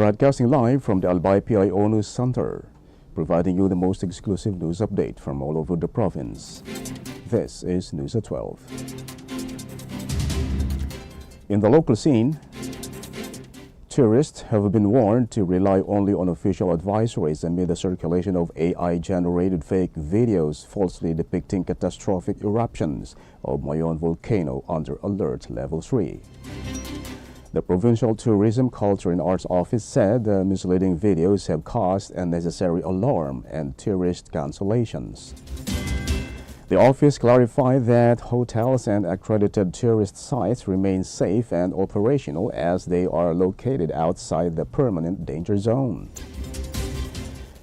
Broadcasting live from the Albay PIO News Center, providing you the most exclusive news update from all over the province. This is News at 12. In the local scene, tourists have been warned to rely only on official advisories amid the circulation of AI-generated fake videos falsely depicting catastrophic eruptions of Mayon volcano under Alert Level 3. The Provincial Tourism, Culture and Arts Office said the misleading videos have caused unnecessary alarm and tourist cancellations. The office clarified that hotels and accredited tourist sites remain safe and operational as they are located outside the permanent danger zone.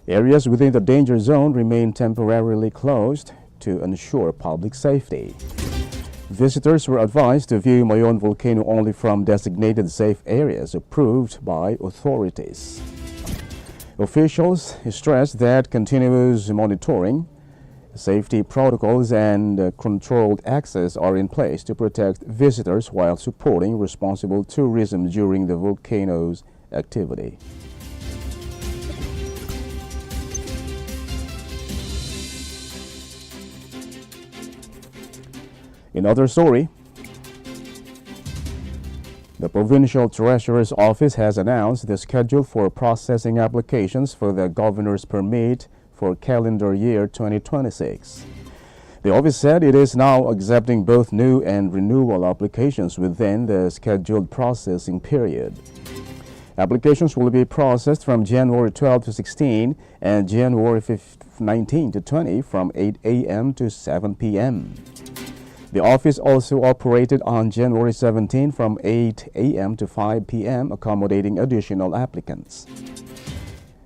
Areas within the danger zone remain temporarily closed to ensure public safety. Visitors were advised to view Mayon volcano only from designated safe areas approved by authorities. Officials stressed that continuous monitoring, safety protocols and controlled access are in place to protect visitors while supporting responsible tourism during the volcano's activity. In other story, the Provincial Treasurer's Office has announced the schedule for processing applications for the Governor's Permit for calendar year 2026. The office said it is now accepting both new and renewal applications within the scheduled processing period. Applications will be processed from January 12 to 16 and January 19 to 20 from 8 a.m. to 7 p.m. The office also operated on January 17 from 8 a.m. to 5 p.m., accommodating additional applicants.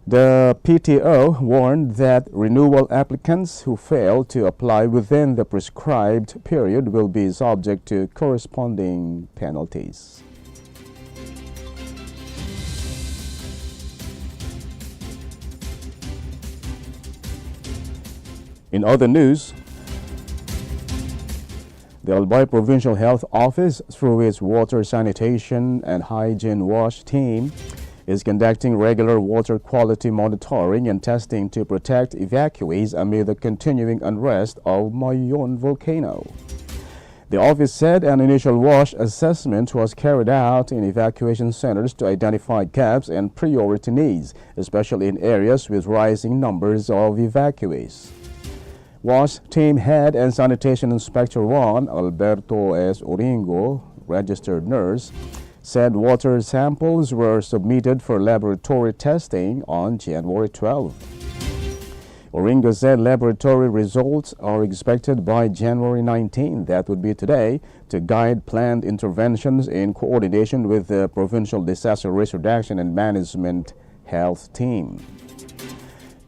The PTO warned that renewal applicants who fail to apply within the prescribed period will be subject to corresponding penalties. In other news, the Albay Provincial Health Office, through its Water Sanitation and Hygiene Wash team, is conducting regular water quality monitoring and testing to protect evacuees amid the continuing unrest of Mayon volcano. The office said an initial wash assessment was carried out in evacuation centers to identify gaps and priority needs, especially in areas with rising numbers of evacuees. WASH Team Head and Sanitation Inspector 1, Alberto S. Oringo, registered nurse, said water samples were submitted for laboratory testing on January 12. Oringo said laboratory results are expected by January 19, that would be today, to guide planned interventions in coordination with the Provincial Disaster Risk Reduction and Management Health Team.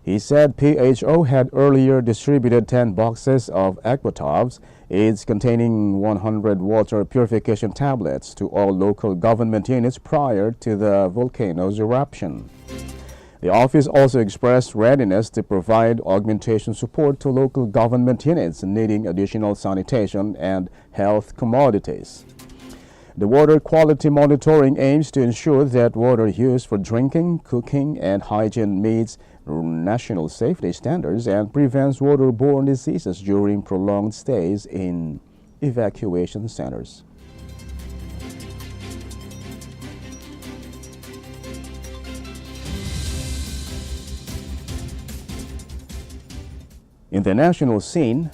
He said PHO had earlier distributed 10 boxes of Aquatabs, aids containing 100 water purification tablets, to all local government units prior to the volcano's eruption. The office also expressed readiness to provide augmentation support to local government units needing additional sanitation and health commodities. The water quality monitoring aims to ensure that water used for drinking, cooking, and hygiene meets national safety standards and prevents waterborne diseases during prolonged stays in evacuation centers. In the national scene,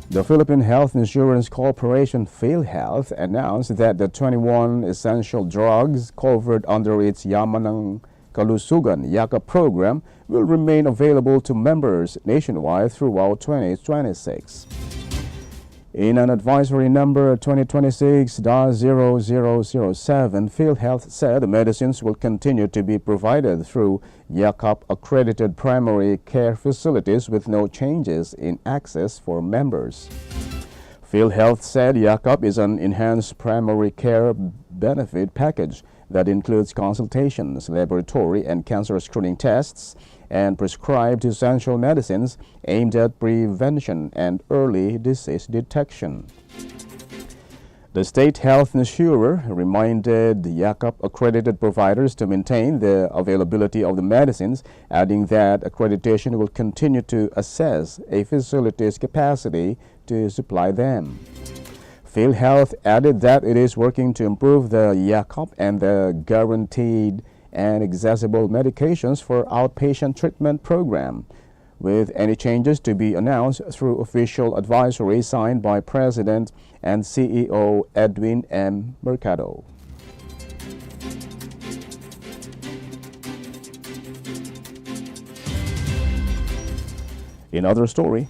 the Philippine Health Insurance Corporation PhilHealth announced that the 21 essential drugs covered under its Yaman ng Kalusugan Yakap program will remain available to members nationwide throughout 2026. In an advisory number 2026-0007, PhilHealth said the medicines will continue to be provided through Yakap accredited primary care facilities with no changes in access for members. PhilHealth said Yakap is an enhanced primary care benefit package that includes consultations, laboratory and cancer screening tests, and prescribed essential medicines aimed at prevention and early disease detection. The state health insurer reminded Yakap accredited providers to maintain the availability of the medicines, adding that accreditation will continue to assess a facility's capacity to supply them. PhilHealth added that it is working to improve the Yakap and the guaranteed and accessible medications for outpatient treatment program, with any changes to be announced through official advisory signed by President and CEO Edwin M. Mercado. In other story,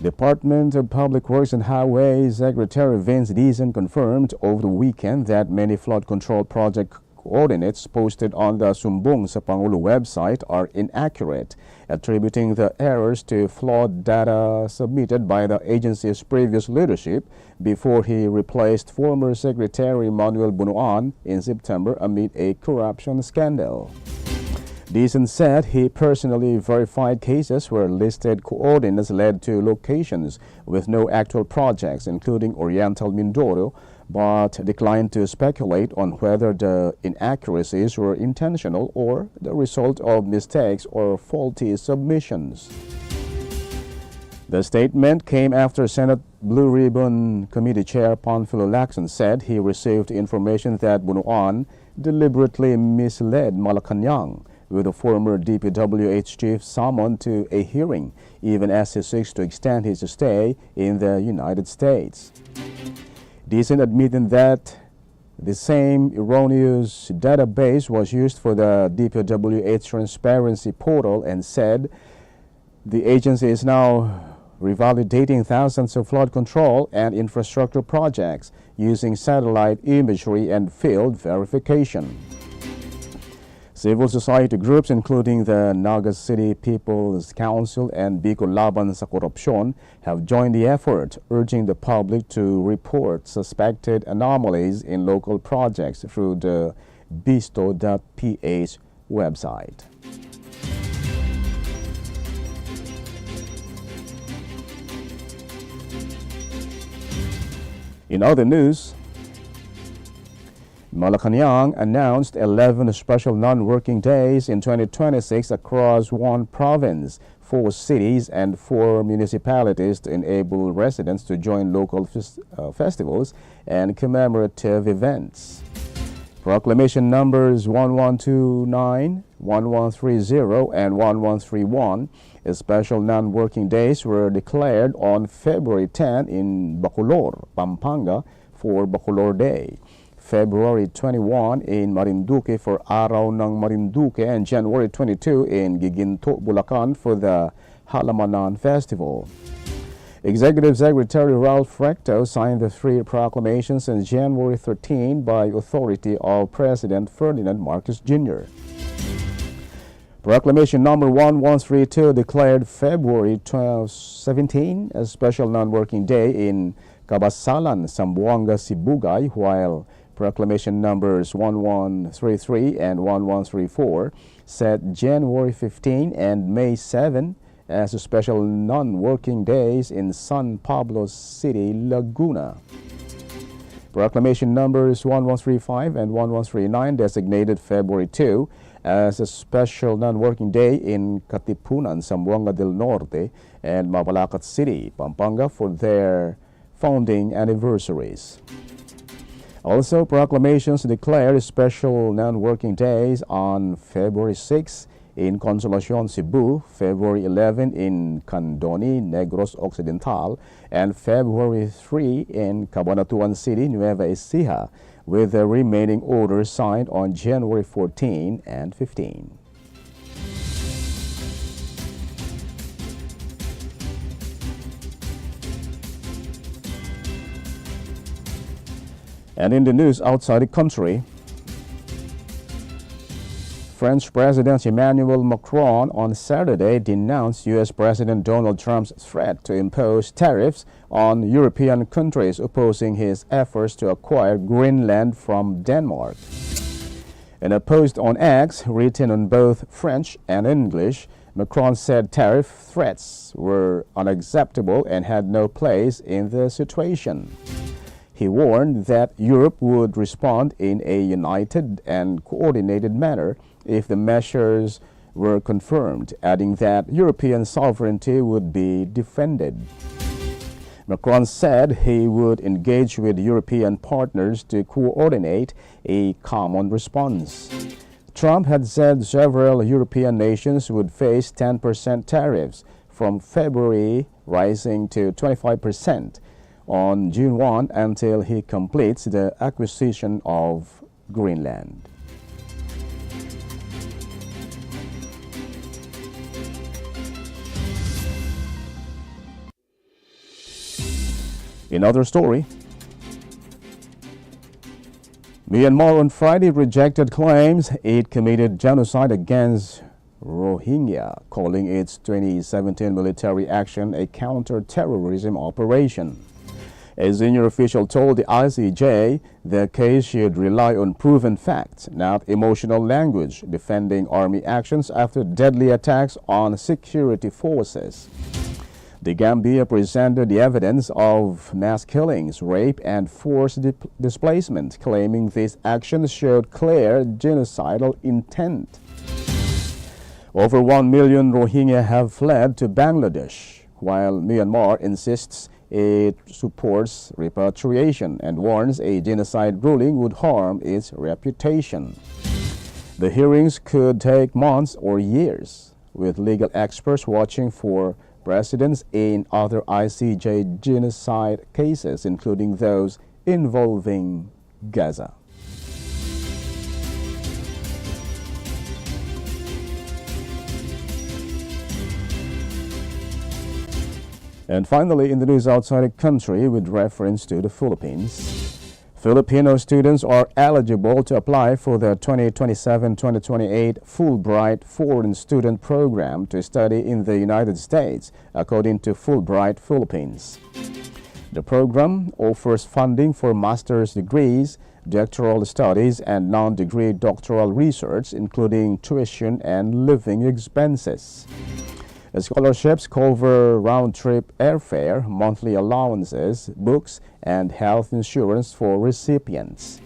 Department of Public Works and Highways Secretary Vince Dizon confirmed over the weekend that many flood control project coordinates posted on the Sumbong sa Pangulo website are inaccurate, attributing the errors to flawed data submitted by the agency's previous leadership before he replaced former Secretary Manuel Bunuan in September amid a corruption scandal. Dizon said he personally verified cases where listed coordinates led to locations with no actual projects, including Oriental Mindoro, but declined to speculate on whether the inaccuracies were intentional or the result of mistakes or faulty submissions. The statement came after Senate Blue Ribbon Committee Chair Panfilo Lacson said he received information that Bunuan deliberately misled Malacanang, with a former DPWH chief summoned to a hearing, even as he seeks to extend his stay in the United States. Dizon admitted that the same erroneous database was used for the DPWH transparency portal and said the agency is now revalidating thousands of flood control and infrastructure projects using satellite imagery and field verification. Civil society groups, including the Naga City People's Council and Bicol Laban sa Korupsyon, have joined the effort, urging the public to report suspected anomalies in local projects through the bisto.ph website. In other news, Malacanang announced 11 special non-working days in 2026 across one province, 4 cities, and 4 municipalities to enable residents to join local festivals and commemorative events. Proclamation numbers 1129, 1130, and 1131, special non-working days were declared on February 10 in Bacolor, Pampanga for Bacolor Day, February 21 in Marinduque for Araw ng Marinduque, and January 22 in Giginto, Bulacan for the Halamanan Festival. Executive Secretary Ralph Recto signed the 3 proclamations on January 13 by authority of President Ferdinand Marcos Jr. Proclamation number 1132 declared February 17 a special non-working day in Cabasalan, Zamboanga, Sibugay, while Proclamation numbers 1133 and 1134 set January 15 and May 7 as special non-working days in San Pablo City, Laguna. Proclamation numbers 1135 and 1139 designated February 2 as a special non-working day in Katipunan, Zamboanga del Norte, and Mabalacat City, Pampanga for their founding anniversaries. Also, proclamations declared special non-working days on February 6 in Consolacion, Cebu, February 11 in Candoni, Negros Occidental, and February 3 in Cabanatuan City, Nueva Ecija, with the remaining orders signed on January 14 and 15. And in the news outside the country, French President Emmanuel Macron on Saturday denounced U.S. President Donald Trump's threat to impose tariffs on European countries opposing his efforts to acquire Greenland from Denmark. In a post on X written on both French and English, Macron said tariff threats were unacceptable and had no place in the situation. He warned that Europe would respond in a united and coordinated manner if the measures were confirmed, adding that European sovereignty would be defended. Macron said he would engage with European partners to coordinate a common response. Trump had said several European nations would face 10% tariffs from February, rising to 25% on June 1 until he completes the acquisition of Greenland. In other story, Myanmar on Friday rejected claims it committed genocide against Rohingya, calling its 2017 military action a counter-terrorism operation. A senior official told the ICJ the case should rely on proven facts, not emotional language, defending army actions after deadly attacks on security forces. The Gambia presented the evidence of mass killings, rape, and forced displacement, claiming these actions showed clear genocidal intent. Over 1 million Rohingya have fled to Bangladesh, while Myanmar insists it supports repatriation and warns a genocide ruling would harm its reputation. The hearings could take months or years, with legal experts watching for precedents in other ICJ genocide cases, including those involving Gaza. And finally, in the news outside the country with reference to the Philippines, Filipino students are eligible to apply for the 2027-2028 Fulbright Foreign Student Program to study in the United States, according to Fulbright Philippines. The program offers funding for master's degrees, doctoral studies, and non-degree doctoral research, including tuition and living expenses. The scholarships cover round-trip airfare, monthly allowances, books, and health insurance for recipients.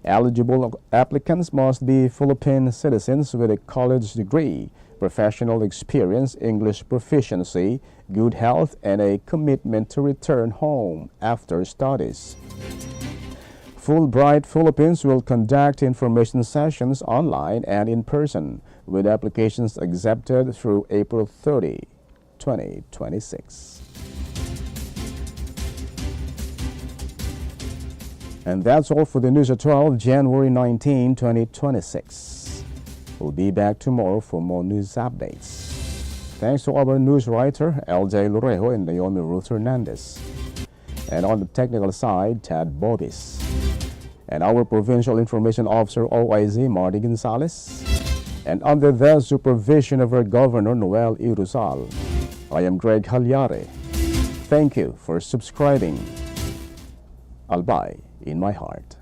Eligible applicants must be Philippine citizens with a college degree, professional experience, English proficiency, good health, and a commitment to return home after studies. Fulbright Philippines will conduct information sessions online and in person, with applications accepted through April 30, 2026. And that's all for the news at 12, January 19, 2026. We'll be back tomorrow for more news updates. Thanks to our news writer, LJ Lorejo and Naomi Ruth Hernandez. And on the technical side, Tad Bobis. And our Provincial Information Officer, OIZ Marty Gonzalez. And under the supervision of our Governor, Noel Iruzal, I am Greg Hallare. Thank you for subscribing. Albay in my heart.